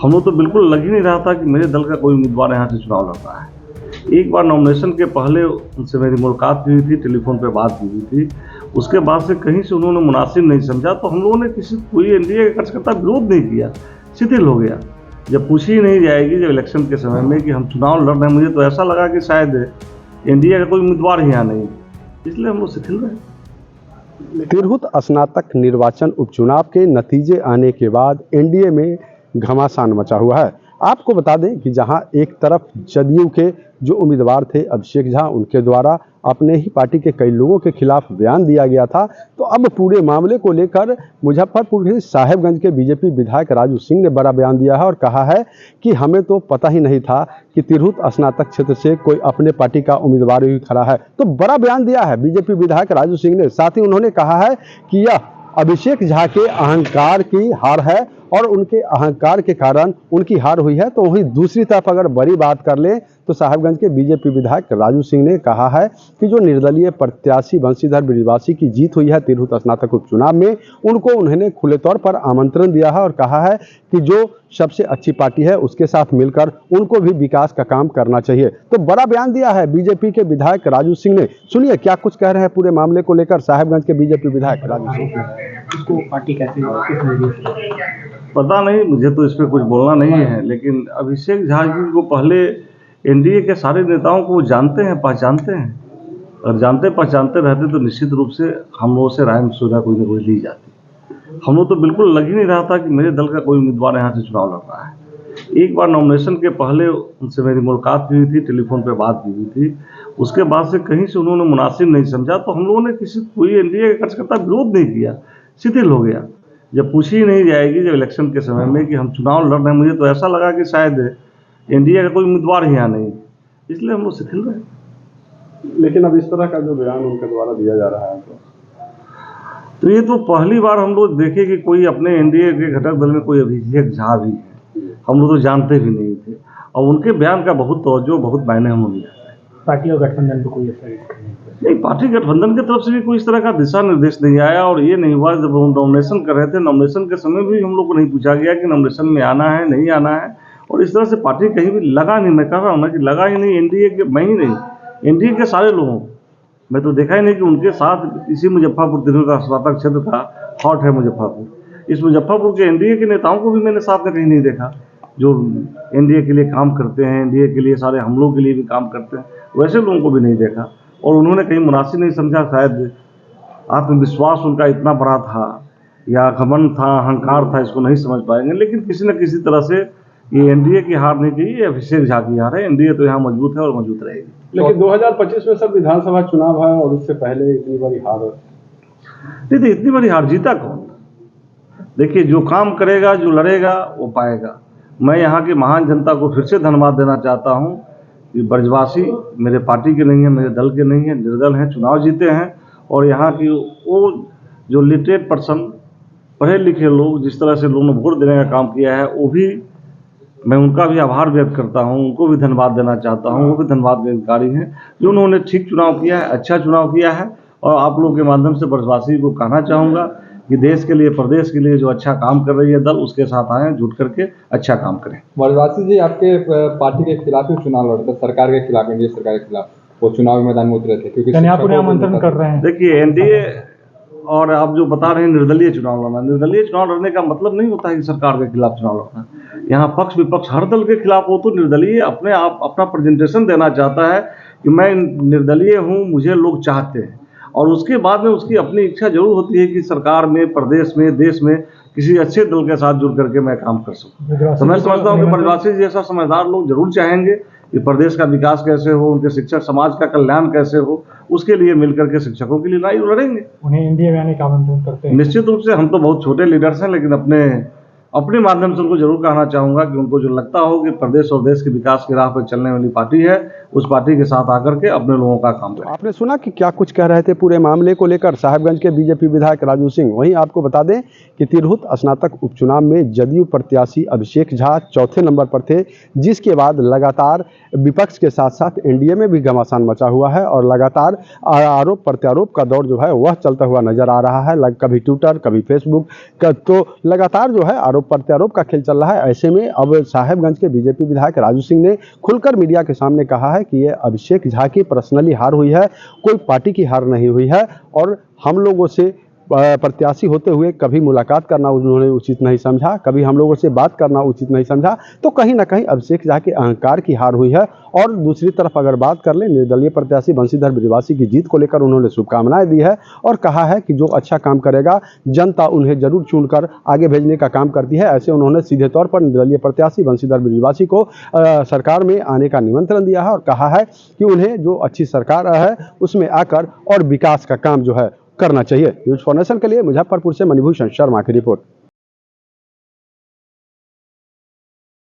हम लोग तो बिल्कुल लग ही नहीं रहा था कि मेरे दल का कोई उम्मीदवार यहाँ से चुनाव लड़ रहा है। एक बार नॉमिनेशन के पहले उनसे मेरी मुलाकात हुई थी, टेलीफोन पे बात की हुई थी। उसके बाद से कहीं से उन्होंने मुनासिब नहीं समझा, तो हम लोगों ने कोई एनडीए का कार्यकर्ता विरोध नहीं किया, शिथिल हो गया। जब पूछी नहीं जाएगी जब इलेक्शन के समय में कि हम चुनाव लड़ रहे हैं, मुझे तो ऐसा लगा कि शायद एनडीए का कोई उम्मीदवार ही यहाँ नहीं, इसलिए हम लोग शिथिल रहे। तिरहुत स्नातक निर्वाचन उपचुनाव के नतीजे आने के बाद एनडीए में घमासान मचा हुआ है। आपको बता दें कि जहां एक तरफ जदयू के जो उम्मीदवार थे अभिषेक झा, उनके द्वारा अपने ही पार्टी के कई लोगों के खिलाफ बयान दिया गया था, तो अब पूरे मामले को लेकर मुजफ्फरपुर के साहेबगंज के बीजेपी विधायक राजू सिंह ने बड़ा बयान दिया है और कहा है कि हमें तो पता ही नहीं था कि तिरहुत स्नातक क्षेत्र से कोई अपने पार्टी का उम्मीदवार ही खड़ा है। तो बड़ा बयान दिया है बीजेपी विधायक राजू सिंह ने। साथ ही उन्होंने कहा है कि यह अभिषेक झा के अहंकार की हार है और उनके अहंकार के कारण उनकी हार हुई है। तो वहीं दूसरी तरफ अगर बड़ी बात कर लें तो साहेबगंज के बीजेपी विधायक राजू सिंह ने कहा है कि जो निर्दलीय प्रत्याशी बंशीधर ब्रिजवासी की जीत हुई है तिरहुत स्नातक उपचुनाव में, उनको उन्होंने खुले तौर पर आमंत्रण दिया है और कहा है कि जो सबसे अच्छी पार्टी है उसके साथ मिलकर उनको भी विकास का काम करना चाहिए। तो बड़ा बयान दिया है बीजेपी के विधायक राजू सिंह ने। सुनिए क्या कुछ कह रहे हैं पूरे मामले को लेकर साहेबगंज के बीजेपी विधायक राजू सिंह। उसको पार्टी कैसे पता नहीं, मुझे तो इस पर कुछ बोलना नहीं है, लेकिन अभिषेक झा जी को पहले एनडीए के सारे नेताओं को जानते हैं, पहचानते हैं, और जानते पहचानते रहते तो निश्चित रूप से हम लोगों से राय मशविरा कोई ना कोई ली जाती। हम लोग तो बिल्कुल लग ही नहीं रहा था कि मेरे दल का कोई उम्मीदवार यहाँ से चुनाव लड़ रहा है। एक बार नॉमिनेशन के पहले उनसे मेरी मुलाकात हुई थी, टेलीफोन पे बात की हुई थी। उसके बाद से कहीं से उन्होंने मुनासिब नहीं समझा, तो हम लोगों ने कोई एनडीए का कार्यकर्ता विरोध नहीं किया, शिथिल हो गया। जब पूछी ही नहीं जाएगी जब इलेक्शन के समय में कि हम चुनाव लड़ रहे हैं, मुझे तो ऐसा लगा कि शायद एनडीए का कोई उम्मीदवार ही यहाँ नहीं, इसलिए हम लोग शिथिल रहे। लेकिन अब इस तरह का जो बयान उनके द्वारा दिया जा रहा है तो ये तो पहली बार हम लोग देखे कि कोई अपने एनडीए के घटक दल में कोई अभिषेक झा भी है। हम लोग तो जानते भी नहीं थे, और उनके बयान का बहुत तवज्जो, बहुत मायने हम लोग लिया। पार्टी और गठबंधन को कोई ऐसा नहीं, पार्टी गठबंधन की तरफ से भी कोई इस तरह का दिशा निर्देश नहीं आया, और ये नहीं हुआ। जब हम नॉमिनेशन कर रहे थे, नॉमिनेशन के समय भी हम लोग को नहीं पूछा गया कि नॉमिनेशन में आना है नहीं आना है, और इस तरह से पार्टी कहीं भी लगा नहीं। मैं कह रहा हूँ ना कि लगा ही नहीं, एनडीए के मैं ही नहीं, एनडीए के सारे लोगों को मैं तो देखा ही नहीं कि उनके साथ इसी मुजफ्फरपुर तिरहुत का स्नातक क्षेत्र का हॉट है मुजफ्फरपुर, इस मुजफ्फरपुर के एनडीए के नेताओं को भी मैंने साथ में कहीं नहीं देखा जो एनडीए के लिए काम करते हैं, एनडीए के लिए सारे हमलों के लिए भी काम करते हैं, वैसे लोगों को भी नहीं देखा। और उन्होंने कहीं मुनासिब नहीं समझा, शायद आत्मविश्वास उनका इतना बड़ा था या घमंड था, अहंकार था, इसको नहीं समझ पाएंगे। लेकिन किसी न किसी तरह से ये एनडीए की हार नहीं थी, ये अभिषेक झा की हार है। एनडीए तो यहाँ मजबूत है और मजबूत रहेगी। लेकिन 2025 में सब विधानसभा चुनाव है और उससे पहले इतनी बड़ी हार नहीं थी। इतनी बड़ी हार जीता कौन? देखिए, जो काम करेगा, जो लड़ेगा वो पाएगा। मैं यहाँ की महान जनता को फिर से धन्यवाद देना चाहता हूँ कि ब्रजवासी मेरे पार्टी के नहीं है, मेरे दल के नहीं है, निर्दल हैं, चुनाव जीते हैं। और यहाँ की वो जो लिटरेट पर्सन, पढ़े लिखे लोग, जिस तरह से लोगों ने वोट देने का काम किया है, वो भी मैं उनका भी आभार व्यक्त करता हूँ, उनको भी धन्यवाद देना चाहता हूँ। वो भी धन्यवाद के अधिकारी हैं जो उन्होंने ठीक चुनाव किया है, अच्छा चुनाव किया है। और आप लोगों के माध्यम से ब्रजवासी को कहना चाहूँगा कि देश के लिए, प्रदेश के लिए जो अच्छा काम कर रही है दल, उसके साथ आएँ, जुट करके अच्छा काम करें। ब्रजवासी जी आपके पार्टी के खिलाफ ही चुनाव लड़ते, सरकार के खिलाफ, एनडीए सरकार के खिलाफ वो चुनावी मैदान में उतरे थे, क्योंकि आप उन्हें आमंत्रण कर रहे हैं। देखिए, एनडीए और आप जो बता रहे हैं निर्दलीय चुनाव लड़ना, निर्दलीय चुनाव लड़ने का मतलब नहीं होता है कि सरकार के खिलाफ चुनाव लड़ना। यहाँ पक्ष विपक्ष हर दल के खिलाफ हो, तो निर्दलीय अपने आप अपना प्रेजेंटेशन देना चाहता है कि मैं निर्दलीय हूँ, मुझे लोग चाहते हैं, और उसके बाद में उसकी अपनी इच्छा जरूर होती है कि सरकार में, प्रदेश में, देश में किसी अच्छे दल के साथ जुड़ करके मैं काम कर सकूँ। तो मैं समझता हूँ कि ब्रजवासी जैसा समझदार लोग जरूर चाहेंगे कि प्रदेश का विकास कैसे हो, उनके शिक्षक समाज का कल्याण कैसे हो, उसके लिए मिलकर के शिक्षकों के लिए लड़ाई लड़ेंगे। उन्हें एनडीए में आने का आमंत्रण करते हैं। निश्चित रूप से हम तो बहुत छोटे लीडर्स हैं, लेकिन अपने माध्यम से उनको जरूर कहना चाहूँगा कि उनको जो लगता हो कि प्रदेश और देश के विकास की राह पर चलने वाली पार्टी है, उस पार्टी के साथ आकर के अपने लोगों का काम करें। आपने सुना कि क्या कुछ कह रहे थे पूरे मामले को लेकर साहेबगंज के बीजेपी विधायक राजू सिंह। वहीं आपको बता दें कि तिरहुत स्नातक उपचुनाव में जदयू प्रत्याशी अभिषेक झा चौथे नंबर पर थे, जिसके बाद लगातार विपक्ष के साथ साथ एनडीए में भी घमासान मचा हुआ है और लगातार आरोप प्रत्यारोप का दौर जो है वह चलता हुआ नजर आ रहा है। कभी ट्विटर, कभी फेसबुक तो लगातार जो है आरोप आरोप प्रत्यारोप का खेल चल रहा है। ऐसे में अब साहेबगंज के बीजेपी विधायक राजू सिंह ने खुलकर मीडिया के सामने कहा है कि ये अभिषेक झा की पर्सनली हार हुई है, कोई पार्टी की हार नहीं हुई है, और हम लोगों से प्रत्याशी होते हुए कभी मुलाकात करना उन्होंने उचित नहीं समझा, कभी हम लोगों से बात करना उचित नहीं समझा। तो कहीं ना कहीं अभिषेक झा के अहंकार की हार हुई है। और दूसरी तरफ अगर बात कर लें, निर्दलीय प्रत्याशी बंशीधर ब्रिजवासी की जीत को लेकर उन्होंने शुभकामनाएं दी है और कहा है कि जो अच्छा काम करेगा जनता उन्हें जरूर चुनकर आगे भेजने का काम करती है। ऐसे उन्होंने सीधे तौर पर निर्दलीय प्रत्याशी बंशीधर ब्रिजवासी को सरकार में आने का निमंत्रण दिया है और कहा है कि उन्हें जो अच्छी सरकार है उसमें आकर और विकास का काम जो है करना चाहिए। न्यूज़ फॉर नेशन के लिए मुजफ्फरपुर से मणिभूषण शर्मा की रिपोर्ट।